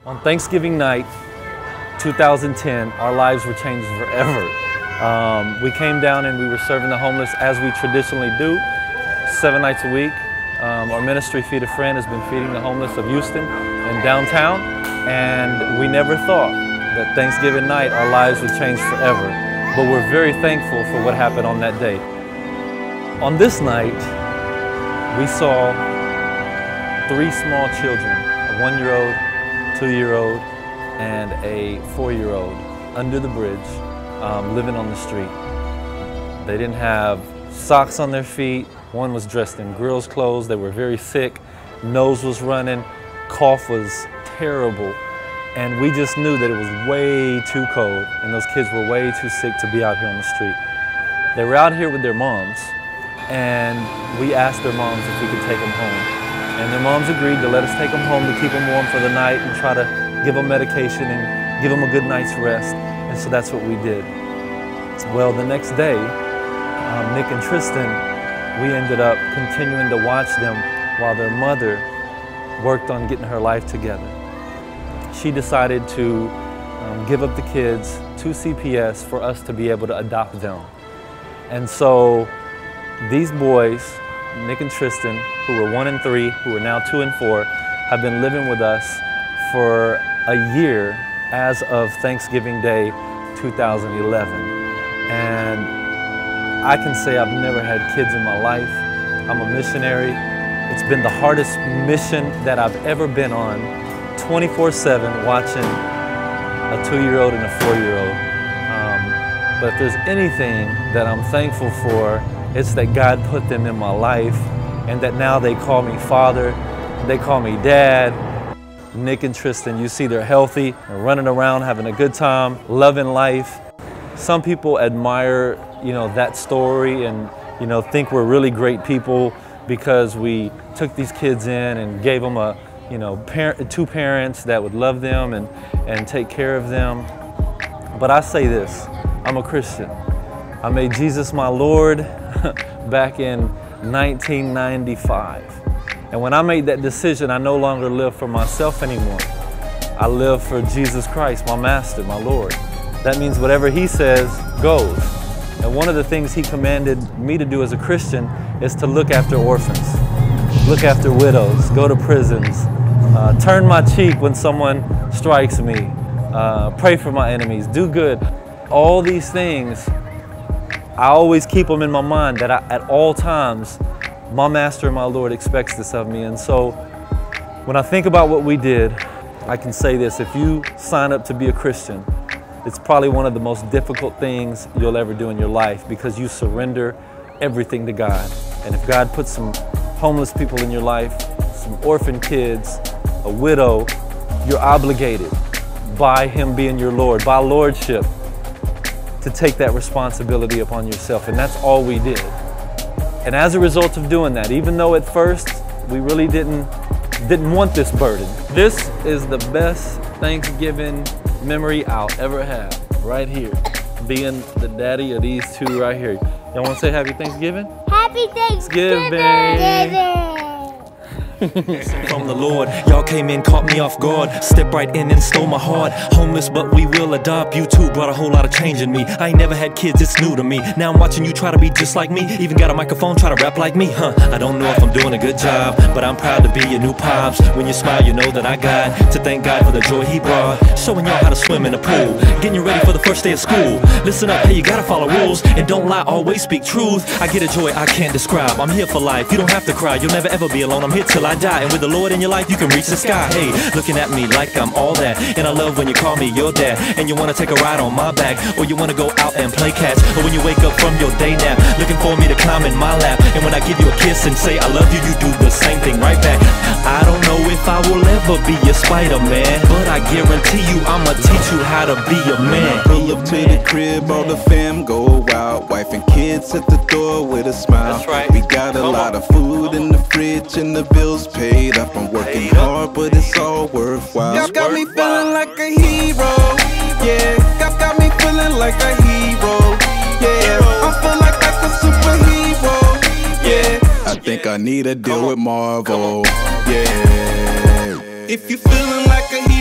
On Thanksgiving night, 2010, our lives were changed forever. We came down and we were serving the homeless as we traditionally do, 7 nights a week. Our ministry, Feed a Friend, has been feeding the homeless of Houston and downtown, and we never thought that Thanksgiving night our lives would change forever. But we're very thankful for what happened on that day. On this night, we saw 3 small children, a 1-year-old, 2-year-old, and a 4-year-old under the bridge, living on the street. They didn't have socks on their feet. One was dressed in girls' clothes. They were very sick. Nose was running. Cough was terrible. And we just knew that it was way too cold and those kids were way too sick to be out here on the street. They were out here with their moms, and we asked their moms if we could take them home. And their moms agreed to let us take them home to keep them warm for the night and try to give them medication and give them a good night's rest. And so that's what we did. Well, the next day, Nick and Tristan, we ended up continuing to watch them while their mother worked on getting her life together. She decided to give up the kids to CPS for us to be able to adopt them. And so these boys, Nick and Tristan, who were 1 and 3, who are now 2 and 4, have been living with us for a year as of Thanksgiving Day 2011. And I can say I've never had kids in my life. I'm a missionary. It's been the hardest mission that I've ever been on, 24/7 watching a 2-year-old and a 4-year-old. But if there's anything that I'm thankful for, it's that God put them in my life and that now they call me father, they call me dad. Nick and Tristan, you see they're healthy, they're running around, having a good time, loving life. Some people admire, that story and, think we're really great people because we took these kids in and gave them two parents that would love them and take care of them. But I say this, I'm a Christian. I made Jesus my Lord back in 1995. And when I made that decision, I no longer live for myself anymore. I live for Jesus Christ, my Master, my Lord. That means whatever He says goes. And one of the things He commanded me to do as a Christian is to look after orphans, look after widows, go to prisons, turn my cheek when someone strikes me, pray for my enemies, do good. All these things, I always keep them in my mind that at all times, my Master and my Lord expects this of me. And so when I think about what we did, I can say this: if you sign up to be a Christian, it's probably one of the most difficult things you'll ever do in your life because you surrender everything to God. And if God puts some homeless people in your life, some orphan kids, a widow, you're obligated by Him being your Lord, by Lordship, to take that responsibility upon yourself. And that's all we did. And as a result of doing that, even though at first we really didn't want this burden, this is the best Thanksgiving memory I'll ever have, right here, being the daddy of these 2 right here. Y'all want to say Happy Thanksgiving? Happy Thanksgiving! From the Lord, y'all came in, caught me off guard, stepped right in and stole my heart. Homeless, but we will adopt. You too brought a whole lot of change in me. I ain't never had kids, it's new to me. Now I'm watching you try to be just like me. Even got a microphone, try to rap like me. I don't know if I'm doing a good job, but I'm proud to be your new pops. When you smile, you know that I got to thank God for the joy He brought. Showing y'all how to swim in the pool, getting you ready for the first day of school. Listen up, hey, you gotta follow rules, and don't lie, always speak truth. I get a joy I can't describe. I'm here for life, you don't have to cry. You'll never ever be alone, I'm here till I die. And with the Lord in your life, you can reach the sky. Hey, looking at me like I'm all that. And I love when you call me your dad. And you wanna take a ride on my back, or you wanna go out and play catch, or when you wake up from your day nap, looking for me to climb in my lap. And when I give you a kiss and say I love you, you do the same thing right back. I don't know if I will ever be your Spider-Man, but I guarantee you I'ma teach you how to be a man. Pull up to the crib, all the fam go out. Wife and kids at the door with a smile. That's right. We got a lot of food in the fridge and the bills paid up. I'm working hard, but it's all worthwhile. Y'all got me feeling like a hero. Yeah, got me feeling like a hero. Yeah, I feel like that's a superhero. Yeah, I think I need a deal with Marvel. Yeah, if you feeling like a hero.